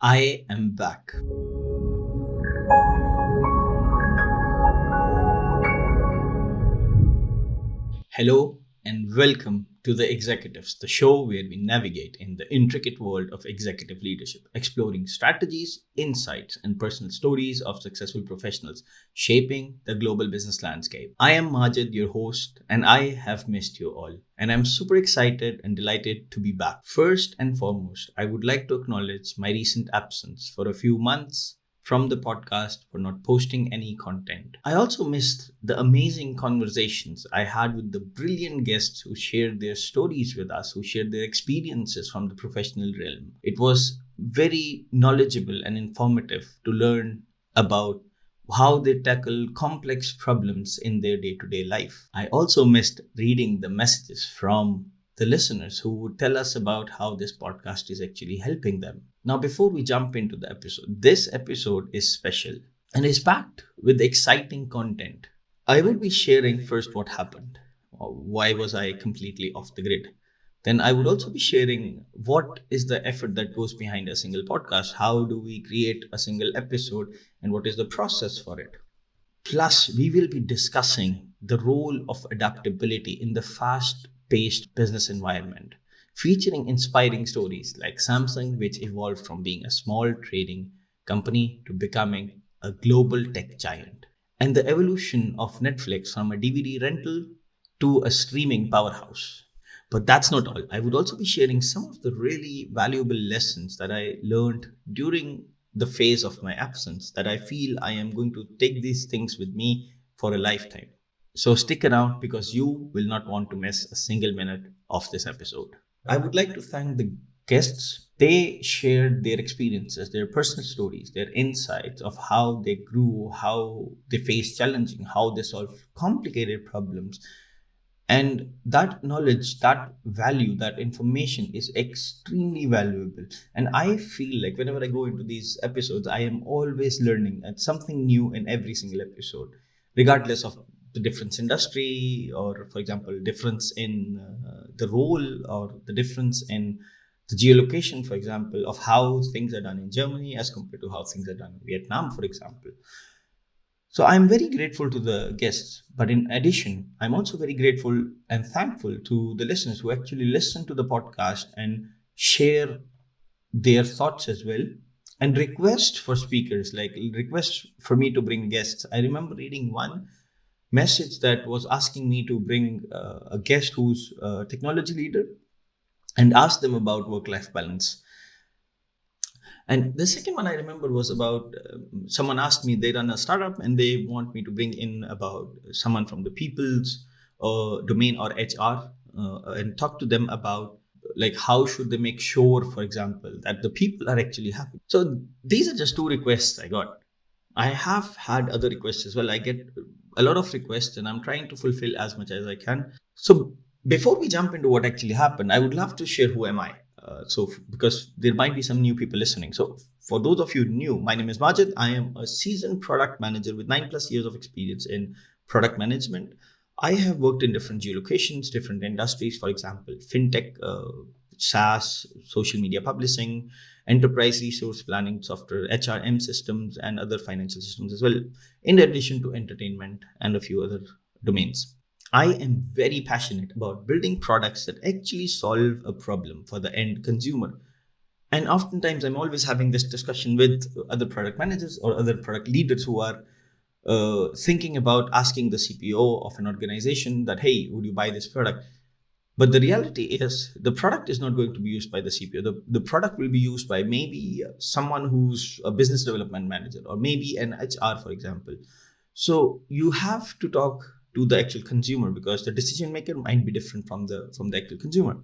I am back. Hello and welcome to The Executives, the show where we navigate in the intricate world of executive leadership, exploring strategies, insights, and personal stories of successful professionals shaping the global business landscape. I am Majid, your host, and I have missed you all. And I'm super excited and delighted to be back. First and foremost, I would like to acknowledge my recent absence for a few months from the podcast for not posting any content. I also missed the amazing conversations I had with the brilliant guests who shared their stories with us, who shared their experiences from the professional realm. It was very knowledgeable and informative to learn about how they tackle complex problems in their day-to-day life. I also missed reading the messages from the listeners who would tell us about how this podcast is actually helping them. Now, before we jump into the episode, this episode is special and is packed with exciting content. I will be sharing first what happened. Why was I completely off the grid? Then I would also be sharing what is the effort that goes behind a single podcast. How do we create a single episode and what is the process for it? Plus, we will be discussing the role of adaptability in the fast-paced business environment, featuring inspiring stories like Samsung, which evolved from being a small trading company to becoming a global tech giant, and the evolution of Netflix from a DVD rental to a streaming powerhouse. But that's not all. I would also be sharing some of the really valuable lessons that I learned during the phase of my absence that I feel I am going to take these things with me for a lifetime. So stick around because you will not want to miss a single minute of this episode. I would like to thank the guests. They shared their experiences, their personal stories, their insights of how they grew, how they faced challenging, how they solved complicated problems. And that knowledge, that value, that information is extremely valuable. And I feel like whenever I go into these episodes, I am always learning and something new in every single episode, regardless of the difference industry, or for example difference in the role, or the difference in the geolocation, for example, of how things are done in Germany as compared to how things are done in Vietnam, for example. So I'm very grateful to the guests, but in addition, I'm also very grateful and thankful to the listeners who actually listen to the podcast and share their thoughts as well, and request for speakers, like request for me to bring guests. I remember reading one message that was asking me to bring a guest who's a technology leader and ask them about work-life balance. And the second one I remember was about someone asked me, they run a startup and they want me to bring in about someone from the people's domain or HR, and talk to them about like how should they make sure, for example, that the people are actually happy. So these are just two requests I got. I have had other requests as well. I get a lot of requests and I'm trying to fulfill as much as I can. So before we jump into what actually happened, I would love to share who am I. Because there might be some new people listening. So for those of you new, my name is Majid. I am a seasoned product manager with 9+ years of experience in product management. I have worked in different geolocations, different industries, for example, fintech, SaaS, social media publishing, enterprise resource planning software, HRM systems, and other financial systems as well, in addition to entertainment and a few other domains. I am very passionate about building products that actually solve a problem for the end consumer. And oftentimes, I'm always having this discussion with other product managers or other product leaders who are thinking about asking the CPO of an organization that, hey, would you buy this product? But the reality is the product is not going to be used by the CPO. The product will be used by maybe someone who's a business development manager or maybe an HR, for example. So you have to talk to the actual consumer because the decision maker might be different from the actual consumer.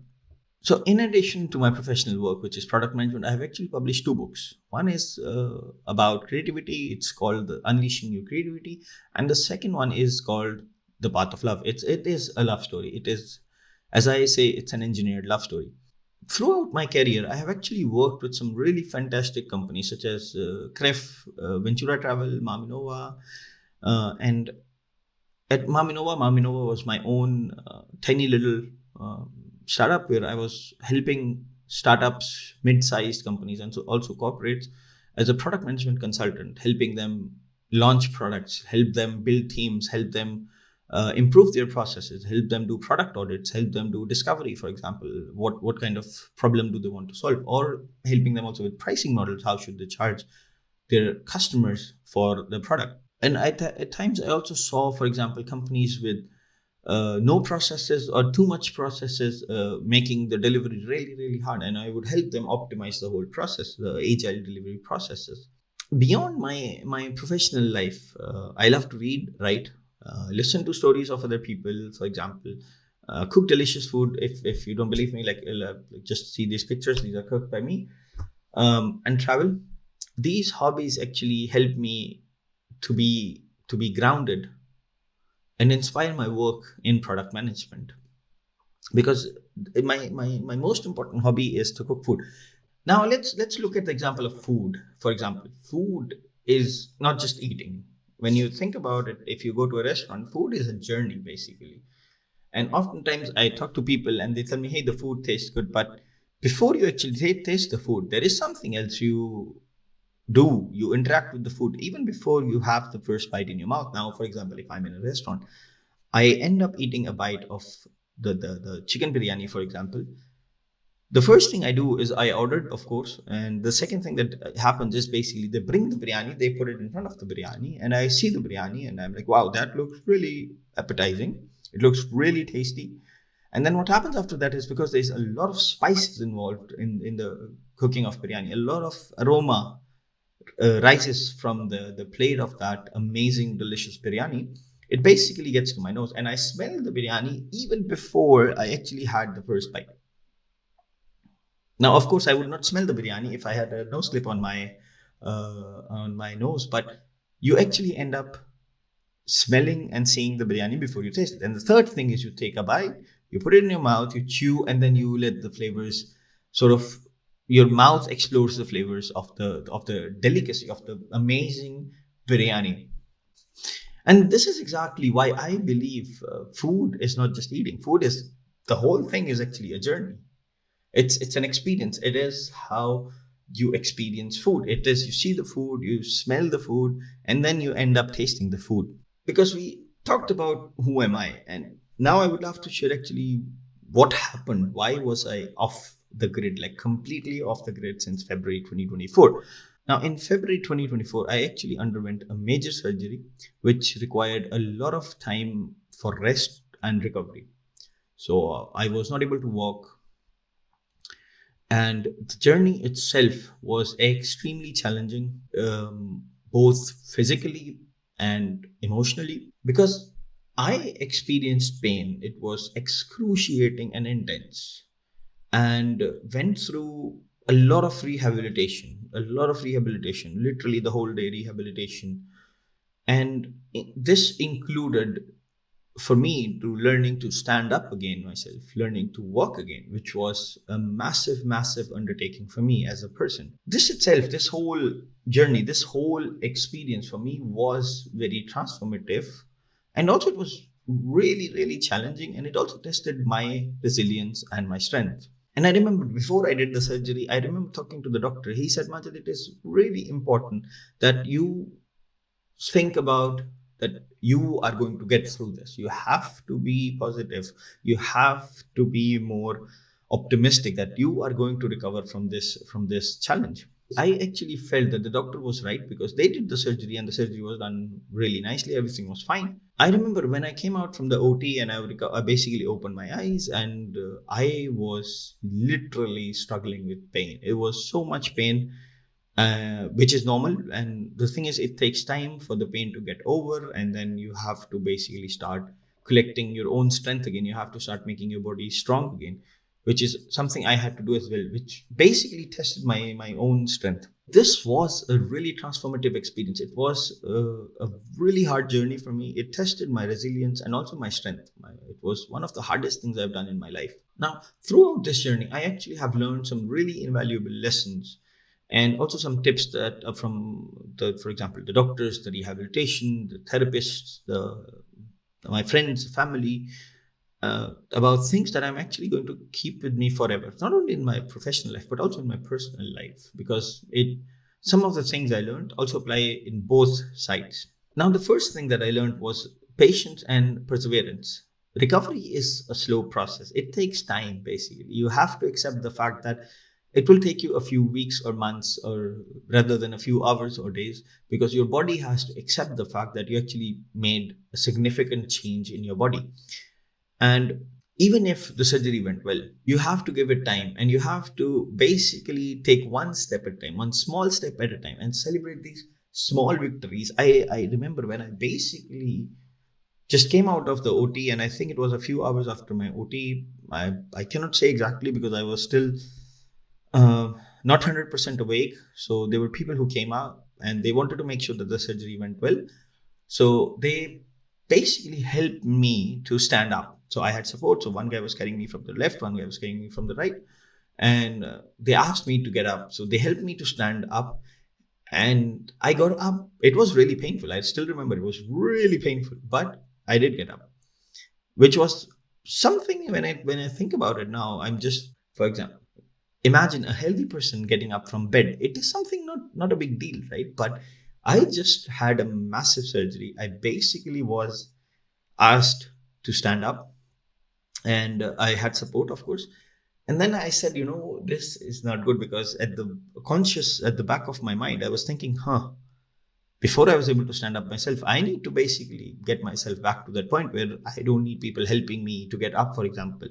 So in addition to my professional work, which is product management, I have actually published 2 books. One is about creativity. It's called Unleashing Your Creativity. And the second one is called The Path of Love. It is a love story. It is, as I say, it's an engineered love story. Throughout my career, I have actually worked with some really fantastic companies such as Cref, Ventura Travel, Maminova, and at Maminova was my own tiny little startup where I was helping startups, mid-sized companies, and so also corporates as a product management consultant, helping them launch products, help them build teams, help them improve their processes, help them do product audits, help them do discovery, for example. What kind of problem do they want to solve? Or helping them also with pricing models. How should they charge their customers for the product? And at times, I also saw, for example, companies with no processes or too much processes, making the delivery really, really hard. And I would help them optimize the whole process, the agile delivery processes. Beyond my professional life, I love to read, write, listen to stories of other people. For example, cook delicious food. If you don't believe me, just see these pictures. These are cooked by me. And travel. These hobbies actually help me to be grounded and inspire my work in product management, because my most important hobby is to cook food. Now let's look at the example of food. For example, food is not just eating. When you think about it, if you go to a restaurant, food is a journey basically. And oftentimes I talk to people and they tell me, hey, the food tastes good, but before you actually taste the food, there is something else you interact with the food even before you have the first bite in your mouth. Now, for example, if I'm in a restaurant, I end up eating a bite of the chicken biryani, for example. The first thing I do is I ordered, of course, and the second thing that happens is basically they bring the biryani, they put it in front of the biryani, and I see the biryani, and I'm like, wow, that looks really appetizing. It looks really tasty. And then what happens after that is, because there's a lot of spices involved in the cooking of biryani, a lot of aroma rises from the plate of that amazing, delicious biryani. It basically gets to my nose, and I smell the biryani even before I actually had the first bite. Now, of course, I would not smell the biryani if I had a nose clip on my nose, but you actually end up smelling and seeing the biryani before you taste it. And the third thing is, you take a bite, you put it in your mouth, you chew, and then you let the flavors sort of, your mouth explores the flavors of the delicacy of the amazing biryani. And this is exactly why I believe food is not just eating. Food is, the whole thing is actually a journey. It's an experience. It is how you experience food. It is, you see the food, you smell the food, and then you end up tasting the food. Because we talked about who am I, and now I would love to share actually what happened. Why was I off the grid, like completely off the grid since February 2024? Now, in February 2024, I actually underwent a major surgery which required a lot of time for rest and recovery. So I was not able to walk, and the journey itself was extremely challenging, both physically and emotionally, because I experienced pain. It was excruciating and intense, and went through a lot of rehabilitation, literally the whole day rehabilitation. And this included, for me, to learning to stand up again myself, learning to walk again, which was a massive, massive undertaking for me as a person. This itself, this whole journey, this whole experience for me was very transformative. And also, it was really, really challenging. And it also tested my resilience and my strength. And I remember before I did the surgery, I remember talking to the doctor. He said, Majid, it is really important that you think about that you are going to get through this. You have to be positive. You have to be more optimistic that you are going to recover from this challenge. I actually felt that the doctor was right, because they did the surgery and the surgery was done really nicely. Everything was fine. I remember when I came out from the OT and I basically opened my eyes, and I was literally struggling with pain. It was so much pain, which is normal. And the thing is, it takes time for the pain to get over, and then you have to basically start collecting your own strength again. You have to start making your body strong again, which is something I had to do as well, which basically tested my own strength. This was a really transformative experience. It was a really hard journey for me. It tested my resilience and also my strength. It was one of the hardest things I've done in my life. Now, throughout this journey, I actually have learned some really invaluable lessons, and also some tips that are from for example, the doctors, the rehabilitation, the therapists, my friends, family. about things that I'm actually going to keep with me forever, not only in my professional life, but also in my personal life, because some of the things I learned also apply in both sides. Now, the first thing that I learned was patience and perseverance. Recovery is a slow process. It takes time, basically. You have to accept the fact that it will take you a few weeks or months, or rather than a few hours or days, because your body has to accept the fact that you actually made a significant change in your body. And even if the surgery went well, you have to give it time, and you have to basically take one step at a time, one small step at a time, and celebrate these small victories. I remember when I basically just came out of the OT, and I think it was a few hours after my OT. I cannot say exactly because I was still not 100% awake. So there were people who came out and they wanted to make sure that the surgery went well. So they basically helped me to stand up. So I had support. So one guy was carrying me from the left, one guy was carrying me from the right. And they asked me to get up. So they helped me to stand up. And I got up. It was really painful. I still remember it was really painful, but I did get up, which was something when I think about it now, I'm just, for example, imagine a healthy person getting up from bed. It is something not a big deal, right? But I just had a massive surgery. I basically was asked to stand up, and I had support, of course. And then I said, this is not good, because at the back of my mind, I was thinking, before I was able to stand up myself, I need to basically get myself back to that point where I don't need people helping me to get up, for example.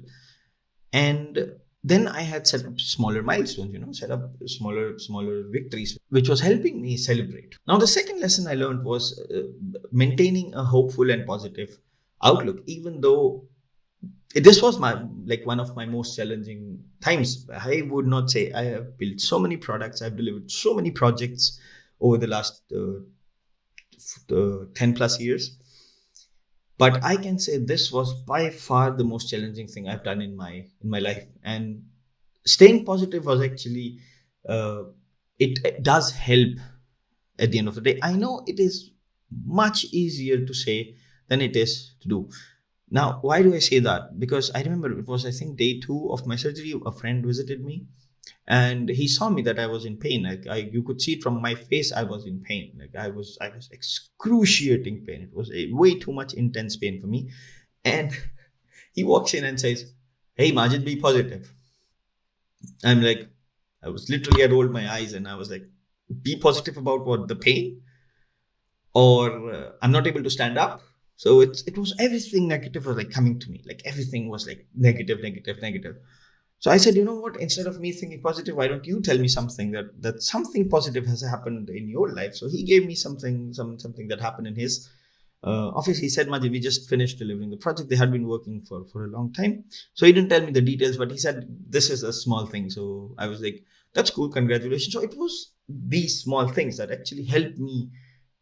And then I had set up smaller milestones, set up smaller victories, which was helping me celebrate. Now, the second lesson I learned was maintaining a hopeful and positive outlook, even though this was my like one of my most challenging times. I would not say I have built so many products, I've delivered so many projects over the last 10 plus years, but I can say this was by far the most challenging thing I've done in my life. And staying positive was actually uh, it does help at the end of the day. I know it is much easier to say than it is to do. Now, why do I say that? Because I remember it was, I think, day 2 of my surgery. A friend visited me, and he saw me that I was in pain. You could see it from my face. I was in pain. I was excruciating pain. It was a way too much intense pain for me. And he walks in and says, "Hey, Majid, be positive." I'm like, I rolled my eyes and I was like, "Be positive about what? The pain, or I'm not able to stand up?" So it was everything negative was like coming to me. Like everything was like negative, negative, negative. So I said, you know what? Instead of me thinking positive, why don't you tell me something that something positive has happened in your life? So he gave me something that happened in his office. He said, Majid, we just finished delivering the project. They had been working for a long time. So he didn't tell me the details, but he said, this is a small thing. So I was like, that's cool. Congratulations. So it was these small things that actually helped me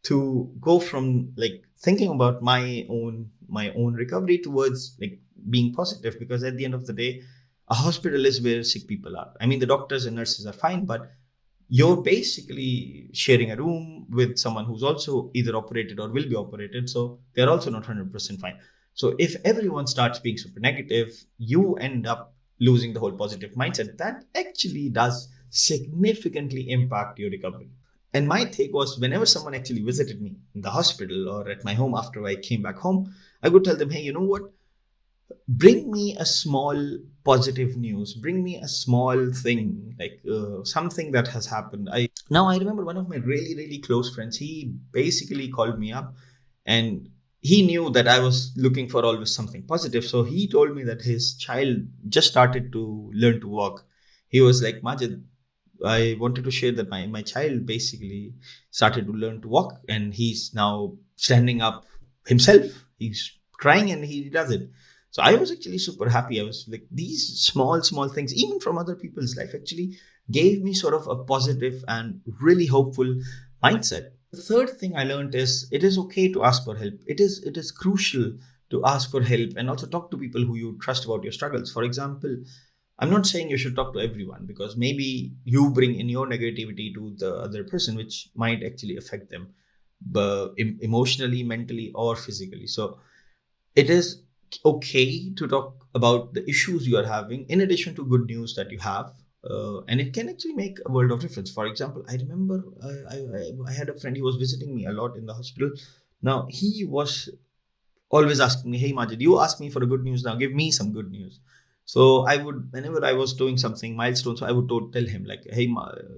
to go from like thinking about my own recovery towards like being positive, because at the end of the day, a hospital is where sick people are. I mean, the doctors and nurses are fine, but you're basically sharing a room with someone who's also either operated or will be operated. So they're also not 100% fine. So if everyone starts being super negative, you end up losing the whole positive mindset. That actually does significantly impact your recovery. And my take was, whenever someone actually visited me in the hospital or at my home after I came back home, I would tell them, hey, you know what? Bring me a small positive news, bring me a small thing, like something that has happened. I remember one of my really really close friends, he basically called me up, and he knew that I was looking for always something positive. So he told me that his child just started to learn to walk. He was like, Majid, I wanted to share that my child basically started to learn to walk, and he's now standing up himself. He's trying and he does it. So I was actually super happy. I was like, these small things, even from other people's life, actually gave me sort of a positive and really hopeful mindset. The third thing I learned is it is okay to ask for help. It is crucial to ask for help and also talk to people who you trust about your struggles. For example, I'm not saying you should talk to everyone, because maybe you bring in your negativity to the other person, which might actually affect them, but emotionally, mentally, or physically. So it is okay to talk about the issues you are having in addition to good news that you have. And it can actually make a world of difference. For example, I remember I had a friend. He was visiting me a lot in the hospital. Now he was always asking me, "Hey Majid, you asked me for a good news. Now give me some good news." So I would, whenever I was doing something milestone, so I would tell him like, "Hey,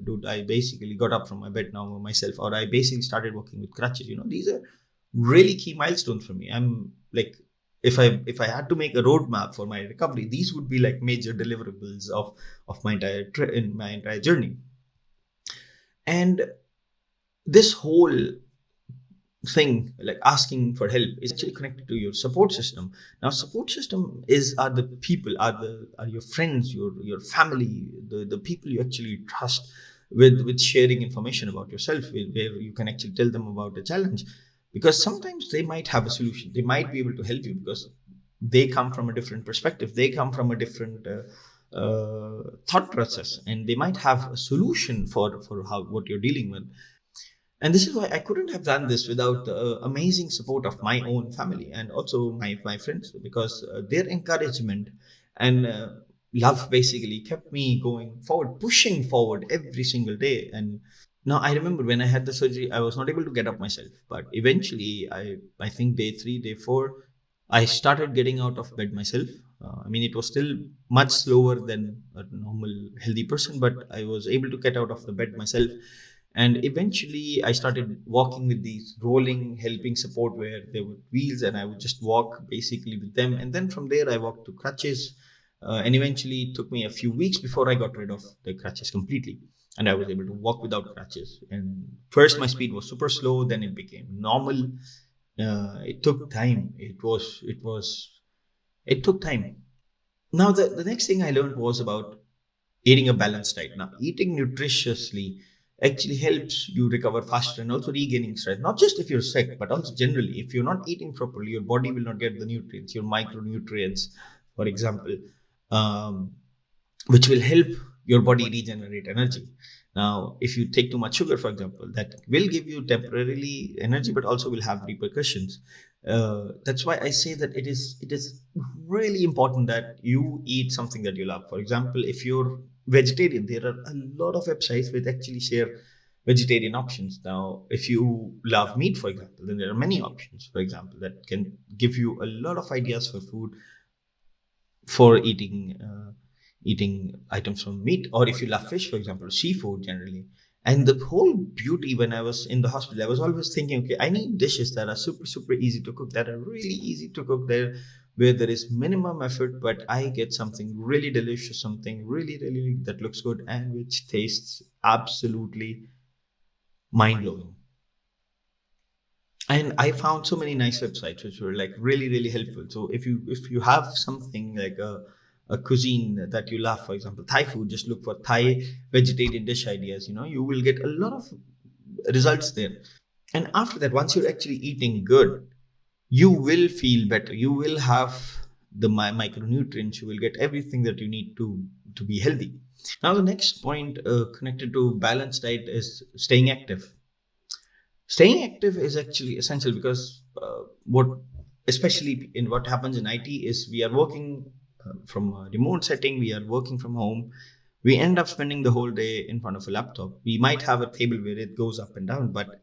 dude, I basically got up from my bed now myself, or I basically started working with crutches. These are really key milestones for me. I'm like, if I had to make a roadmap for my recovery, these would be like major deliverables of my entire in my entire journey. And this whole thing, like asking for help, is actually connected to your support system. Now support system are the people, are your friends, your family, the people you actually trust with sharing information about yourself, where you can actually tell them about the challenge, because sometimes they might have a solution. They might be able to help you because they come from a different perspective, they come from a different thought process, and they might have a solution for how what you're dealing with. And this is why I couldn't have done this without the amazing support of my own family and also my friends, because their encouragement and love basically kept me going forward, pushing forward every single day. And now I remember when I had the surgery, I was not able to get up myself, but eventually, I think day 3, day 4, I started getting out of bed myself. I mean, it was still much slower than a normal healthy person, but I was able to get out of the bed myself. And eventually, I started walking with these rolling, helping support where there were wheels, and I would just walk basically with them. And then from there, I walked to crutches. And eventually, it took me a few weeks before I got rid of the crutches completely. And I was able to walk without crutches. And first, my speed was super slow, then it became normal. It took time. It took time. Now, the next thing I learned was about eating a balanced diet. Now, eating nutritiously actually helps you recover faster and also regaining strength. Not just if you're sick, but also generally. If you're not eating properly, your body will not get the nutrients, your micronutrients, for example, um, which will help your body regenerate energy. Now, if you take too much sugar, for example, that will give you temporarily energy, but also will have repercussions. That's why I say that it is really important that you eat something that you love. For example, if you're vegetarian, there are a lot of websites which actually share vegetarian options. Now, if you love meat, for example, then there are many options, for example, that can give you a lot of ideas for food, for eating items from meat. Or if you love fish, for example, seafood generally. And the whole beauty, when I was in the hospital, I was always thinking, okay, I need dishes that are super super easy to cook, that are really easy to cook, there where there is minimum effort, but I get something really delicious, something really really that looks good and which tastes absolutely mind blowing. And I found so many nice websites which were like really really helpful. So if you have something like a cuisine that you love, for example Thai food, just look for Thai vegetarian dish ideas. You will get a lot of results there. And after that, once you're actually eating good, you will feel better, you will have the micronutrients, you will get everything that you need to be healthy. Now the next point connected to balanced diet is staying active. Staying active is actually essential because what especially in what happens in IT is we are working from a remote setting, we are working from home, we end up spending the whole day in front of a laptop. We might have a table where it goes up and down, but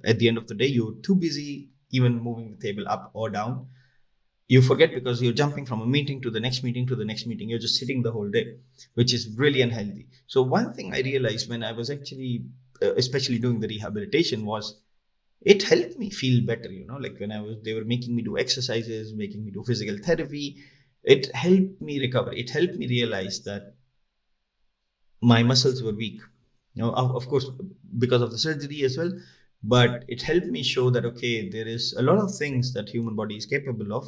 at the end of the day you're too busy even moving the table up or down. You forget because you're jumping from a meeting to the next meeting to the next meeting, you're just sitting the whole day, which is really unhealthy. So one thing I realized when I was actually especially doing the rehabilitation was it helped me feel better. Like when they were making me do exercises, making me do physical therapy, it helped me recover, it helped me realize that my muscles were weak. Of course, because of the surgery as well, but it helped me show that okay, there is a lot of things that human body is capable of,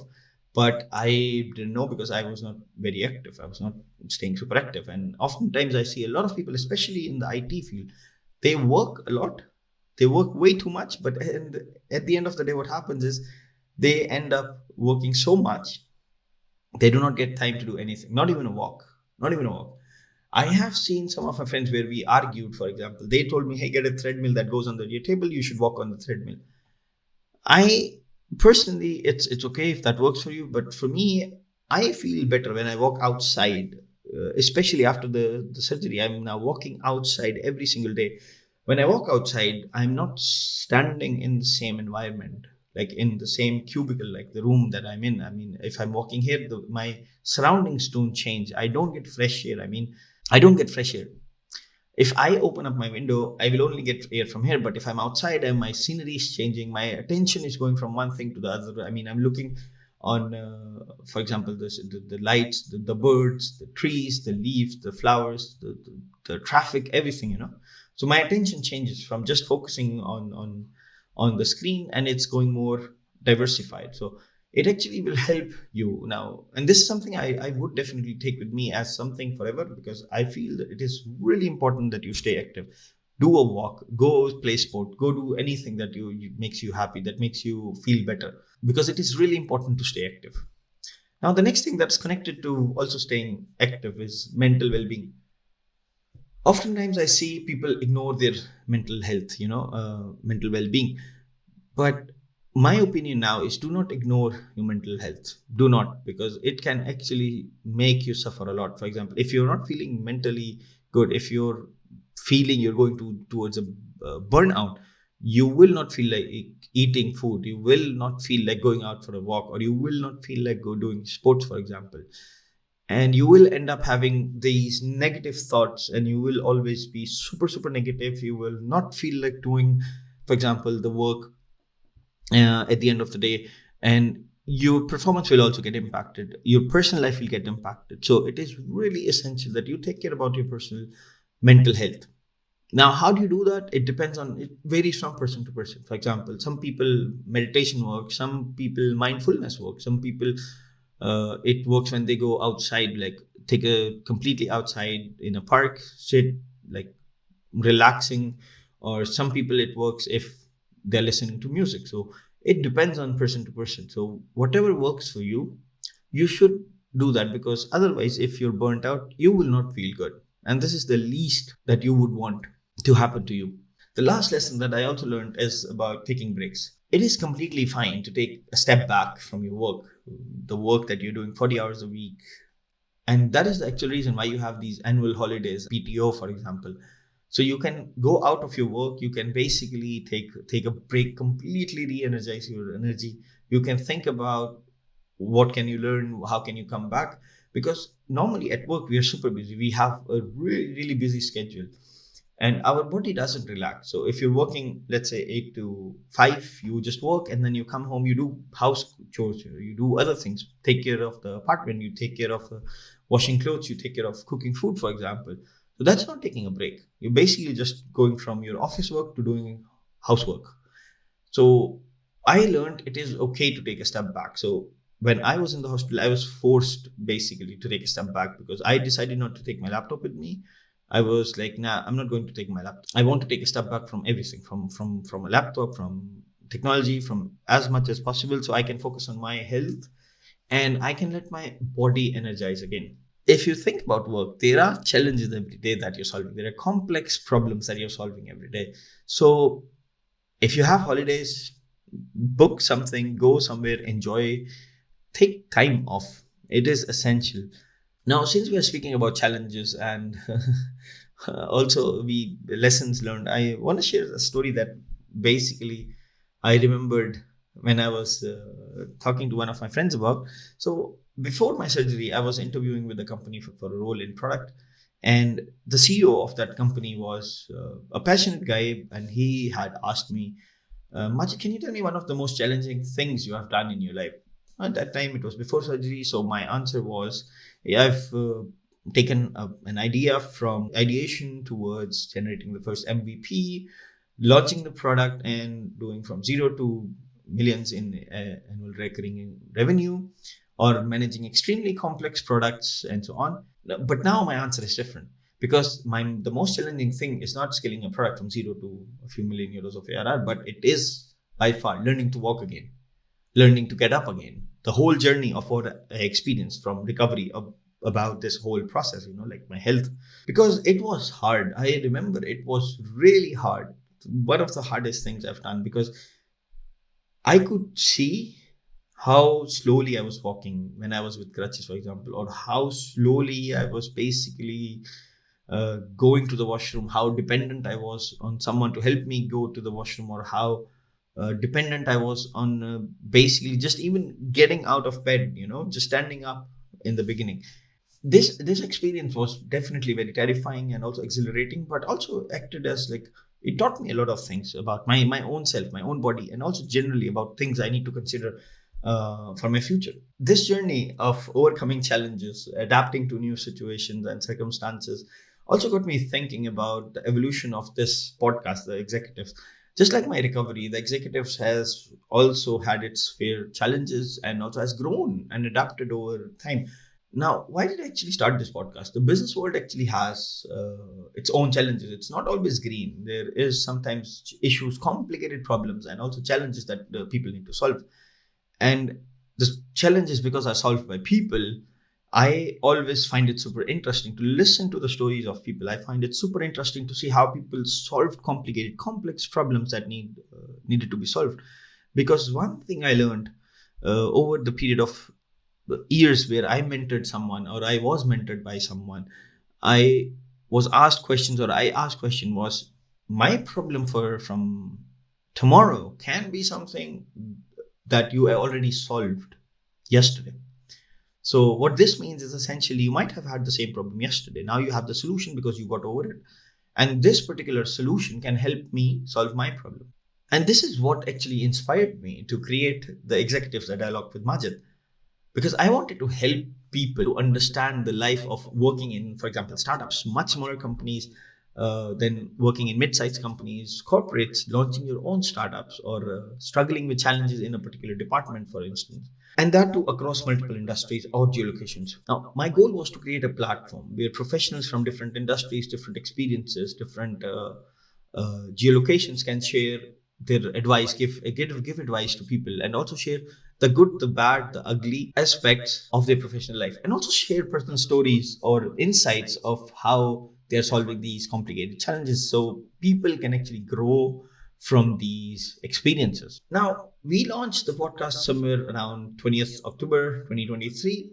but I didn't know because I was not very active, I was not staying super active. And oftentimes I see a lot of people, especially in the IT field, they work a lot, they work way too much, but at the end of the day what happens is they end up working so much they do not get time to do anything, not even a walk, not even a walk. I have seen some of my friends where we argued, for example. They told me, hey, get a treadmill that goes under your table. You should walk on the treadmill. I Personally, it's okay if that works for you, but for me, I feel better when I walk outside, especially after the surgery. I'm now walking outside every single day. When I walk outside, I'm not standing in the same environment, like in the same cubicle, like the room that I'm in. I mean, if I'm walking here, my surroundings don't change. I don't get fresh air. I mean, I don't get fresh air. If I open up my window, I will only get air from here. But if I'm outside and my scenery is changing, my attention is going from one thing to the other. I mean, I'm looking on, for example, the lights, the birds, the trees, the leaves, the flowers, the traffic, everything, So my attention changes from just focusing on the screen, and it's going more diversified. So it actually will help you now, and this is something I would definitely take with me as something forever, because I feel that it is really important that you stay active. Do a walk, go play sport, go do anything that makes you happy, that makes you feel better, because it is really important to stay active. Now the next thing that's connected to also staying active is mental well-being. Oftentimes I see people ignore their mental health, mental well-being. But my opinion now is, do not ignore your mental health. Do not, because it can actually make you suffer a lot. For example, if you're not feeling mentally good, if you're feeling you're going towards a burnout, you will not feel like eating food. You will not feel like going out for a walk, or you will not feel like doing sports, for example. And you will end up having these negative thoughts, and you will always be super, super negative. You will not feel like doing, for example, the work at the end of the day, and your performance will also get impacted, your personal life will get impacted. So it is really essential that you take care about your personal mental health. Now, how do you do that? It depends on, it varies from person to person. For example, some people meditation works, some people mindfulness works, some people it works when they go outside, like take a completely outside in a park, sit, like relaxing. Or some people it works if they're listening to music. So it depends on person to person. So whatever works for you, you should do that, because otherwise if you're burnt out, you will not feel good, and this is the least that you would want to happen to you. The last lesson that I also learned is about taking breaks. It is completely fine to take a step back from your work, the work that you're doing 40 hours a week. And that is the actual reason why you have these annual holidays, PTO, for example. So you can go out of your work, you can basically take a break, completely re-energize your energy. You can think about what can you learn, how can you come back, because normally at work we are super busy, we have a really, really busy schedule, and our body doesn't relax. So if you're working, let's say 8 to 5, you just work, and then you come home, you do house chores, you do other things, take care of the apartment, you take care of washing clothes, you take care of cooking food, for example. So that's not taking a break. You're basically just going from your office work to doing housework. So I learned it is okay to take a step back. So when I was in the hospital, I was forced basically to take a step back, because I decided not to take my laptop with me. I was like, nah, I'm not going to take my laptop. I want to take a step back from everything, from a laptop, from technology, from as much as possible, so I can focus on my health and I can let my body energize again. If you think about work, there are challenges every day that you're solving. There are complex problems that you're solving every day. So if you have holidays, book something, go somewhere, enjoy, take time off. It is essential. Now, since we are speaking about challenges and also we lessons learned, I want to share a story that basically I remembered when I was talking to one of my friends about. So before my surgery, I was interviewing with a company for a role in product, and the CEO of that company was a passionate guy, and he had asked me, Majid, can you tell me one of the most challenging things you have done in your life? At that time, it was before surgery. So my answer was, yeah, I've taken an idea from ideation towards generating the first MVP, launching the product, and doing from zero to millions in annual recurring revenue, or managing extremely complex products, and so on. But now my answer is different, because the most challenging thing is not scaling a product from zero to a few million euros of ARR, but it is by far learning to walk again, learning to get up again. The whole journey of what I experienced from recovery about this whole process, like my health, because it was hard. I remember it was really hard. One of the hardest things I've done, because I could see how slowly I was walking when I was with crutches, for example, or how slowly I was basically going to the washroom, how dependent I was on someone to help me go to the washroom, or how dependent I was on basically just even getting out of bed, just standing up in the beginning. This experience was definitely very terrifying and also exhilarating, but also acted as like it taught me a lot of things about my own self, my own body, and also generally about things I need to consider for my future. This journey of overcoming challenges, adapting to new situations and circumstances, also got me thinking about the evolution of this podcast, the executives. Just like my recovery, the executives has also had its fair challenges and also has grown and adapted over time. Now, why did I actually start this podcast? The business world actually has its own challenges. It's not always green. There is sometimes issues, complicated problems, and also challenges that people need to solve. And the challenges, because are solved by people, I always find it super interesting to listen to the stories of people. I find it super interesting to see how people solved complicated, complex problems that needed to be solved. Because one thing I learned over the period of years where I mentored someone or I was mentored by someone, I was asked questions or I asked question was my problem for from tomorrow can be something that you already solved yesterday. So what this means is essentially you might have had the same problem yesterday. Now you have the solution because you got over it. And this particular solution can help me solve my problem. And this is what actually inspired me to create the executives that dialogue with Majid, because I wanted to help people to understand the life of working in, for example, startups, much smaller companies than working in mid-sized companies, corporates, launching your own startups, or struggling with challenges in a particular department, for instance, and that too across multiple industries or geolocations. Now, my goal was to create a platform where professionals from different industries, different experiences, different geolocations can share their advice, give advice to people, and also share the good, the bad, the ugly aspects of their professional life, and also share personal stories or insights of how they are solving these complicated challenges, so people can actually grow from these experiences. Now, we launched the podcast somewhere around 20th October 2023.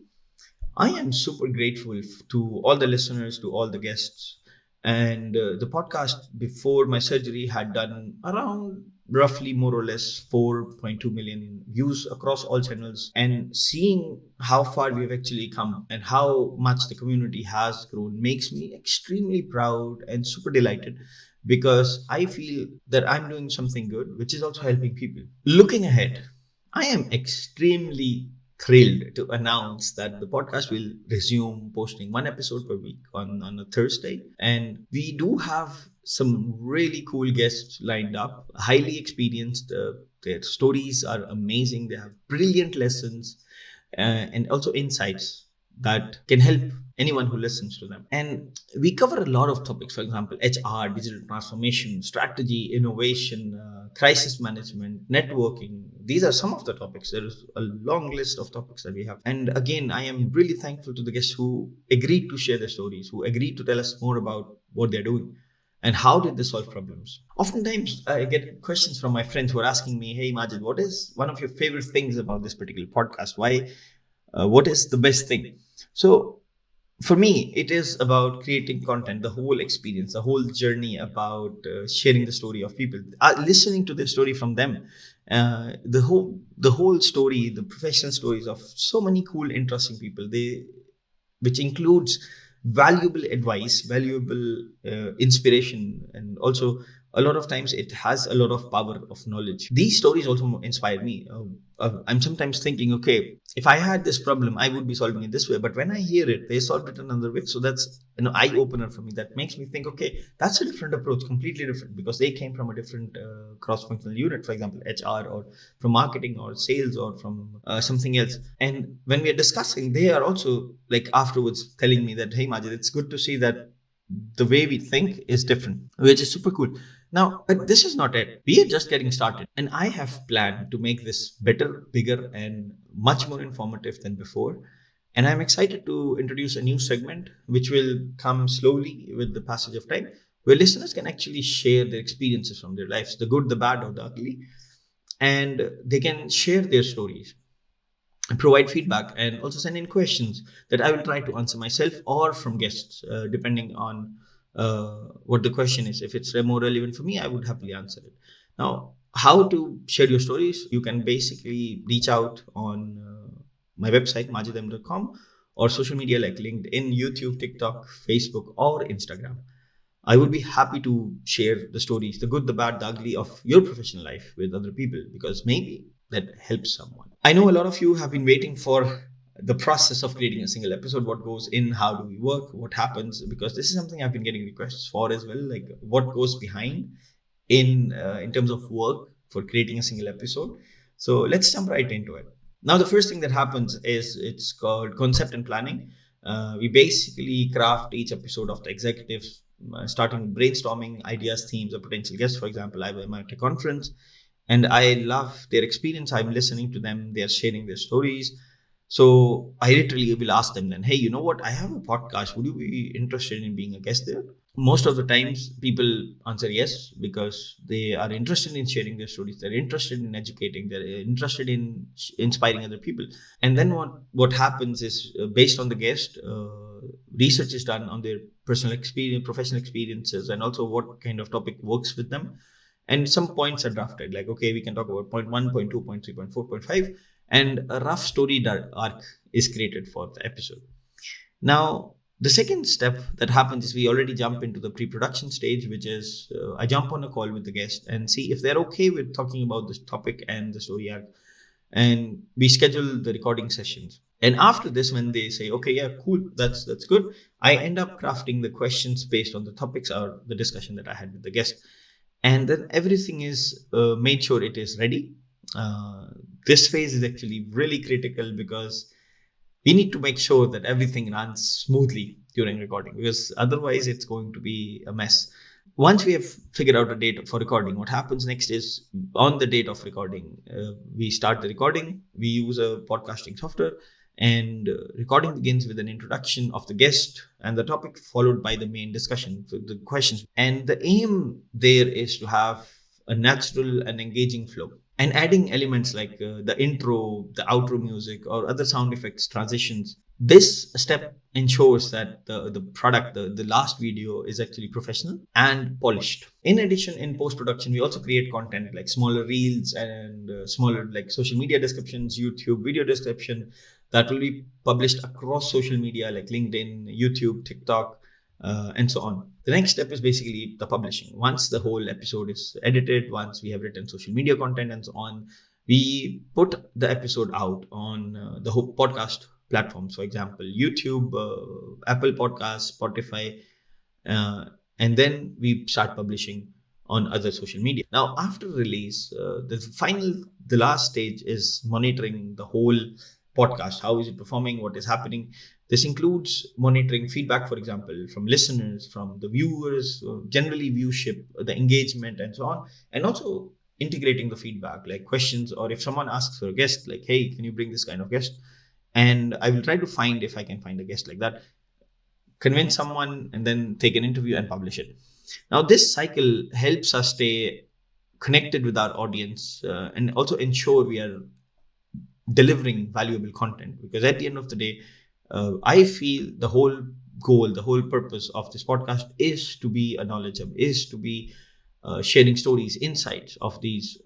I am super grateful to all the listeners, to all the guests. And the podcast before my surgery had done around roughly more or less 4.2 million views across all channels. And seeing how far we have actually come and how much the community has grown makes me extremely proud and super delighted, because I feel that I'm doing something good, which is also helping people. Looking ahead, I am extremely thrilled to announce that the podcast will resume posting one episode per week on a Thursday. And we do have some really cool guests lined up, highly experienced. Their stories are amazing. They have brilliant lessons and also insights that can help anyone who listens to them. And we cover a lot of topics, for example, HR, digital transformation, strategy, innovation, crisis management, networking. These are some of the topics. There is a long list of topics that we have. And again, I am really thankful to the guests who agreed to share their stories, who agreed to tell us more about what they're doing and how did they solve problems. Oftentimes, I get questions from my friends who are asking me, "Hey, Majid, what is one of your favorite things about this particular podcast? Why? What is the best thing?" So for me, it is about creating content, the whole experience, the whole journey, about sharing the story of people, listening to the story from them, the whole story, the professional stories of so many cool, interesting people. Which includes valuable advice, valuable inspiration, and also a lot of times it has a lot of power of knowledge. These stories also inspire me. I'm sometimes thinking, okay, if I had this problem, I would be solving it this way. But when I hear it, they solved it another way. So that's an eye opener for me. That makes me think, okay, that's a different approach, completely different, because they came from a different cross-functional unit, for example, HR, or from marketing or sales, or from something else. And when we are discussing, they are also like afterwards telling me that, hey, Majid, it's good to see that the way we think is different, which is super cool. Now, but this is not it. We are just getting started. And I have planned to make this better, bigger, and much more informative than before. And I'm excited to introduce a new segment, which will come slowly with the passage of time, where listeners can actually share their experiences from their lives, the good, the bad, or the ugly, and they can share their stories, provide feedback, and also send in questions that I will try to answer myself or from guests, depending on what the question is. If it's more relevant for me, I would happily answer it. Now, how to share your stories? You can basically reach out on my website, MajidM.com, or social media like LinkedIn, YouTube, TikTok, Facebook, or Instagram. I would be happy to share the stories, the good, the bad, the ugly of your professional life with other people, because maybe that helps someone. I know a lot of you have been waiting for the process of creating a single episode, what goes in, how do we work, what happens, because this is something I've been getting requests for as well, like what goes behind in terms of work for creating a single episode. So let's jump right into it. Now, the first thing that happens is it's called concept and planning. We basically craft each episode of the executives, starting with brainstorming ideas, themes, or potential guests. For example, I'm at a conference and I love their experience. I'm listening to them, they are sharing their stories. So I literally will ask them then, hey, you know what? I have a podcast. Would you be interested in being a guest there? Most of the times people answer yes, because they are interested in sharing their stories, they're interested in educating, they're interested in inspiring other people. And then what happens is, based on the guest, research is done on their personal experience, professional experiences, and also what kind of topic works with them, and some points are drafted, like, okay, we can talk about point 1, point 2, point 3, point 4, point 5, and a rough story arc is created for the episode. Now, the second step that happens is we already jump into the pre-production stage, which is I jump on a call with the guest and see if they're okay with talking about this topic and the story arc, and we schedule the recording sessions. And after this, when they say, okay, yeah, cool, that's good, I end up crafting the questions based on the topics or the discussion that I had with the guest, and then everything is made sure it is ready. This phase is actually really critical, because we need to make sure that everything runs smoothly during recording, because otherwise it's going to be a mess. Once we have figured out a date for recording, what happens next is, on the date of recording, we start the recording. We use a podcasting software, and recording begins with an introduction of the guest and the topic, followed by the main discussion, the questions. And the aim there is to have a natural and engaging flow, and adding elements like the intro, the outro music, or other sound effects, transitions. This step ensures that the product, the last video, is actually professional and polished. In addition, in post-production, we also create content like smaller reels and smaller like social media descriptions, YouTube video description, that will be published across social media like LinkedIn, YouTube, TikTok, and so on. The next step is basically the publishing. Once the whole episode is edited, once we have written social media content and so on, we put the episode out on the whole podcast platforms, for example, YouTube, Apple Podcasts, Spotify, and then we start publishing on other social media. Now, after release, the last stage is monitoring the whole podcast. How is it performing? What is happening? This includes monitoring feedback, for example, from listeners, from the viewers, generally viewership, the engagement, and so on, and also integrating the feedback, like questions, or if someone asks for a guest, like, hey, can you bring this kind of guest? And I will try to find, if I can find a guest like that, convince someone, and then take an interview and publish it. Now, this cycle helps us stay connected with our audience, and also ensure we are delivering valuable content, because at the end of the day, I feel the whole goal, the whole purpose of this podcast is to be a knowledge hub, is to be sharing stories, insights of these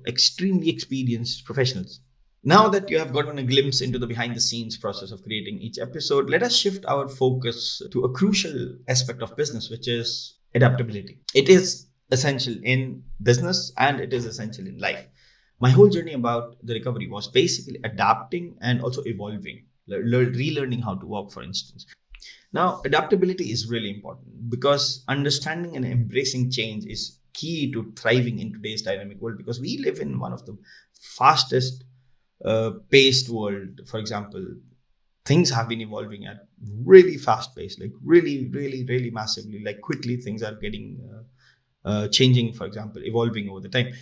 extremely experienced professionals. Now that you have gotten a glimpse into the behind the scenes process of creating each episode, let us shift our focus to a crucial aspect of business, which is adaptability. It is essential in business and it is essential in life. My whole journey about the recovery was basically adapting and also evolving, relearning how to walk, for instance. Now, adaptability is really important, because understanding and embracing change is key to thriving in today's dynamic world, because we live in one of the fastest paced world. For example, things have been evolving at really fast pace, like really massively, like quickly things are getting changing, for example, evolving over the time.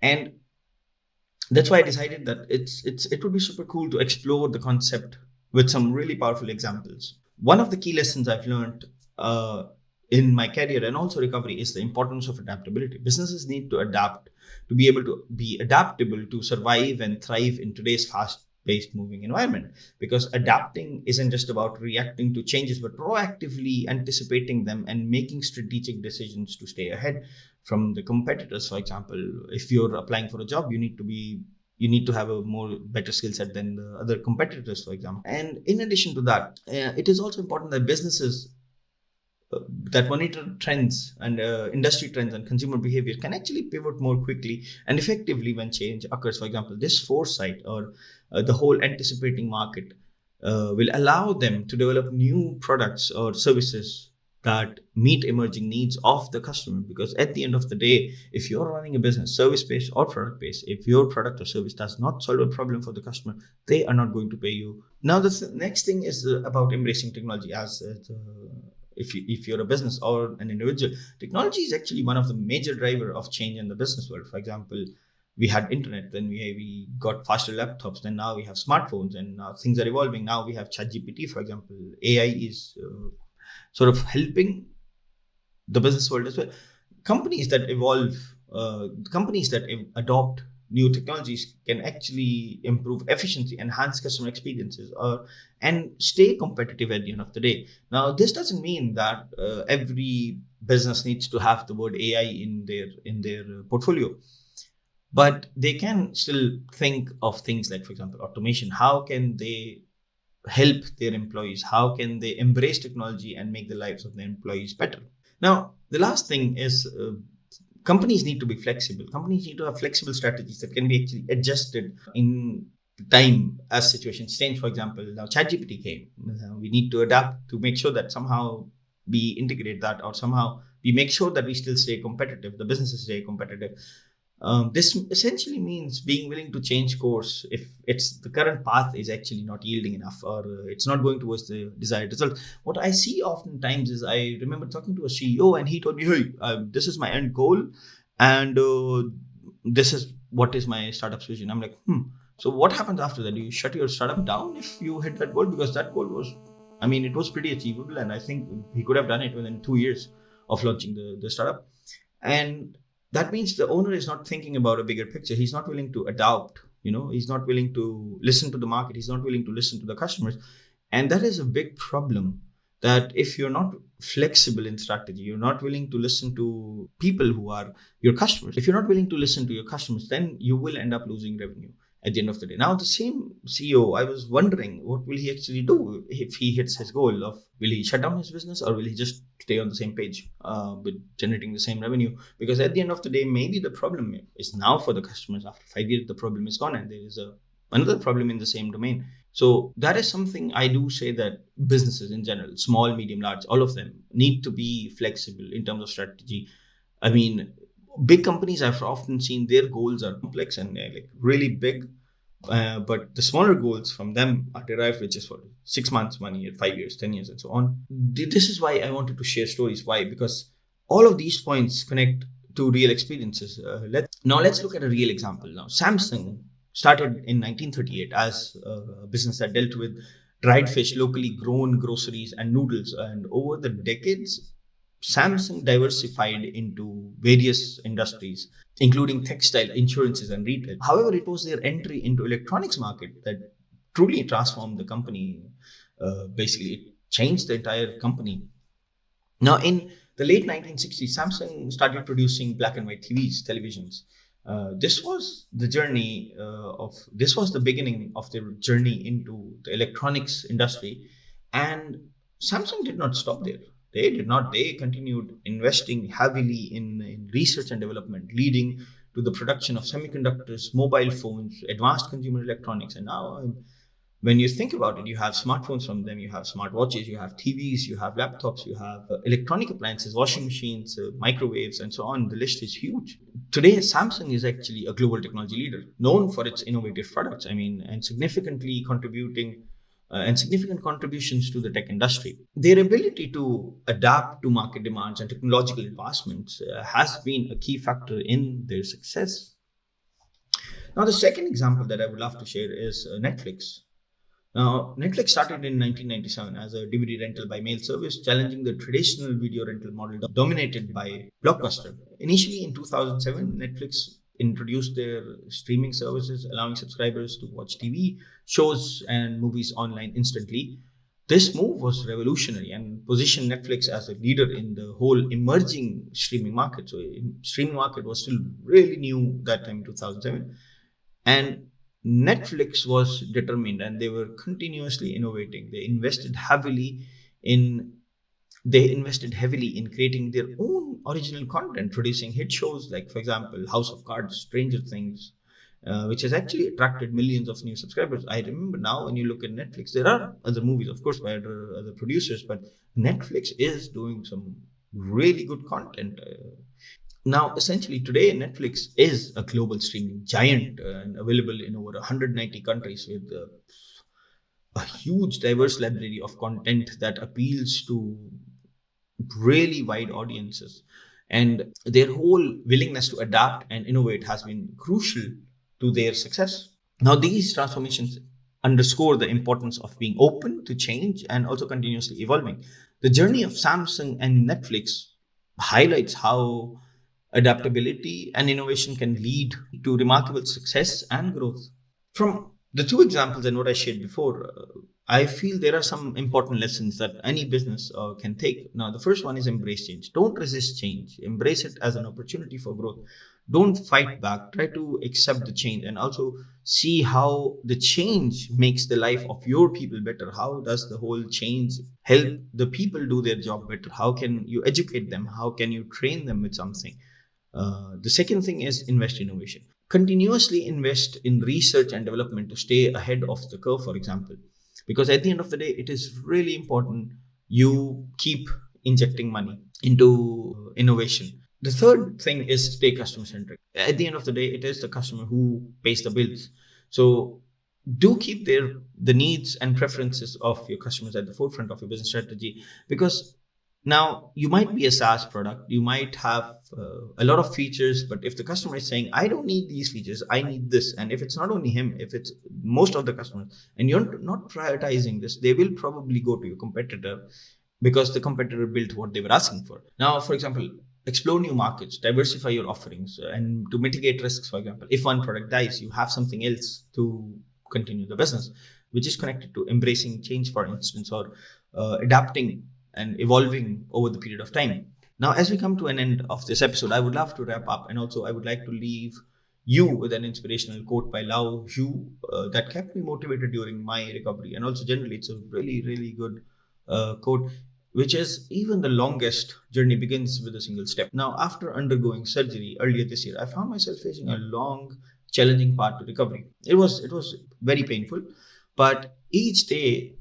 And that's why I decided that it would be super cool to explore the concept with some really powerful examples. One of the key lessons I've learned in my career and also recovery is the importance of adaptability. Businesses need to adapt to be able to be adaptable to survive and thrive in today's fast paced moving environment, because adapting isn't just about reacting to changes but proactively anticipating them and making strategic decisions to stay ahead from the competitors. For example, if you're applying for a job, you need to have a more better skill set than the other competitors, for example. And in addition to that, it is also important that businesses that monitor trends and industry trends and consumer behavior can actually pivot more quickly and effectively when change occurs. For example, this foresight or the whole anticipating market will allow them to develop new products or services that meet emerging needs of the customer. Because at the end of the day, if you're running a business, service based or product based, if your product or service does not solve a problem for the customer, they are not going to pay you. Now, the next thing is about embracing technology. If you're a business or an individual, technology is actually one of the major driver of change in the business world. For example, we had internet, then we got faster laptops, then now we have smartphones, and now things are evolving. Now we have ChatGPT, for example. AI is sort of helping the business world as well. Companies that evolve, companies that adopt new technologies can actually improve efficiency, enhance customer experiences, and stay competitive at the end of the day. Now, this doesn't mean that every business needs to have the word AI in their portfolio, but they can still think of things like, for example, automation. How can they help their employees? How can they embrace technology and make the lives of their employees better? Now, the last thing is companies need to be flexible. Companies need to have flexible strategies that can be actually adjusted in time as situations change. For example, now ChatGPT came. We need to adapt to make sure that somehow we integrate that, or somehow we make sure that we still stay competitive, the businesses stay competitive. This essentially means being willing to change course if it's the current path is actually not yielding enough, or it's not going towards the desired result. What I see oftentimes is, I remember talking to a CEO and he told me, hey, this is my end goal, and this is what is my startup's vision. I'm like, so what happens after that? Do you shut your startup down if you hit that goal? Because that goal was, it was pretty achievable, and I think he could have done it within 2 years of launching the startup. And that means the owner is not thinking about a bigger picture. He's not willing to adapt. He's not willing to listen to the market. He's not willing to listen to the customers. And that is a big problem, that if you're not flexible in strategy, you're not willing to listen to people who are your customers. If you're not willing to listen to your customers, then you will end up losing revenue at the end of the day. Now, the same CEO, I was wondering, what will he actually do if he hits his goal of, will he shut down his business, or will he just stay on the same page with generating the same revenue? Because at the end of the day, maybe the problem is now for the customers. After 5 years, the problem is gone, and there is another problem in the same domain. So that is something I do say, that businesses in general, small, medium, large, all of them need to be flexible in terms of strategy. Big companies, I've often seen their goals are complex and like really big, but the smaller goals from them are derived, which is for 6 months, 1 year, 5 years, 10 years, and so on. This is why I wanted to share stories. Why? Because all of these points connect to real experiences. Let's look at a real example. Now, Samsung started in 1938 as a business that dealt with dried fish, locally grown groceries, and noodles. And over the decades, Samsung diversified into various industries, including textile, insurances, and retail. However, it was their entry into electronics market that truly transformed the company. Basically, it changed the entire company. Now, in the late 1960s, Samsung started producing black and white televisions. This was the beginning of their journey into the electronics industry, and Samsung did not stop there. They did not. They continued investing heavily in research and development, leading to the production of semiconductors, mobile phones, advanced consumer electronics. And now, when you think about it, you have smartphones from them, you have smartwatches, you have TVs, you have laptops, you have electronic appliances, washing machines, microwaves, and so on. The list is huge. Today, Samsung is actually a global technology leader, known for its innovative products, and significantly contributing and significant contributions to the tech industry. Their ability to adapt to market demands and technological advancements has been a key factor in their success. Now, the second example that I would love to share is Netflix. Now, Netflix started in 1997 as a DVD rental by mail service, challenging the traditional video rental model dominated by Blockbuster. Initially in 2007, Netflix introduced their streaming services, allowing subscribers to watch TV shows and movies online instantly. This move was revolutionary and positioned Netflix as a leader in the whole emerging streaming market. So, streaming market was still really new that time, 2007, and Netflix was determined, and they were continuously innovating. In they invested heavily in creating their own original content, producing hit shows like, for example, House of Cards, Stranger Things, which has actually attracted millions of new subscribers. I remember now when you look at Netflix, there are other movies, of course, by other producers, but Netflix is doing some really good content. Now, essentially, today Netflix is a global streaming giant and available in over 190 countries with a huge, diverse library of content that appeals to really wide audiences. And their whole willingness to adapt and innovate has been crucial to their success. Now, these transformations underscore the importance of being open to change and also continuously evolving. The journey of Samsung and Netflix highlights how adaptability and innovation can lead to remarkable success and growth. From the two examples and what I shared before, I feel there are some important lessons that any business can take. Now, the first one is embrace change. Don't resist change. Embrace it as an opportunity for growth. Don't fight back. Try to accept the change and also see how the change makes the life of your people better. How does the whole change help the people do their job better? How can you educate them? How can you train them with something? The second thing is invest in innovation. Continuously invest in research and development to stay ahead of the curve, for example, because at the end of the day, it is really important you keep injecting money into innovation. The third thing is stay customer centric. At the end of the day, it is the customer who pays the bills. So do keep the needs and preferences of your customers at the forefront of your business strategy, because now you might be a SaaS product, you might have a lot of features, but if the customer is saying, I don't need these features, I need this, and if it's not only him, if it's most of the customers, and you're not prioritizing this, they will probably go to your competitor because the competitor built what they were asking for. Now, for example, explore new markets, diversify your offerings, and to mitigate risks. For example, if one product dies, you have something else to continue the business, which is connected to embracing change, for instance, or adapting and evolving over the period of time. Now, as we come to an end of this episode, I would love to wrap up, and also I would like to leave you with an inspirational quote by Lao Hu that kept me motivated during my recovery. And also, generally, it's a really, really good quote, which is, even the longest journey begins with a single step. Now, after undergoing surgery earlier this year, I found myself facing a long, challenging path to recovery. It was very painful, but each day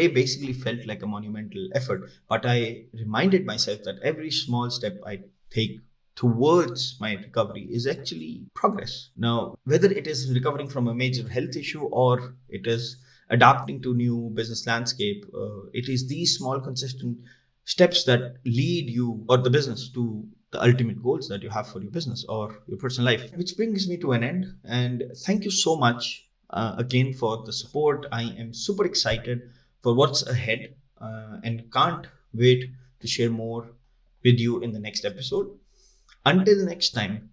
basically felt like a monumental effort. But I reminded myself that every small step I take towards my recovery is actually progress. Now, whether it is recovering from a major health issue or it is adapting to new business landscape, it is these small consistent steps that lead you or the business to the ultimate goals that you have for your business or your personal life. Which brings me to an end, and thank you so much again for the support. I am super excited for what's ahead, and can't wait to share more with you in the next episode. Until next time,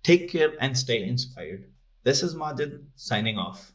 take care and stay inspired. This is Majid signing off.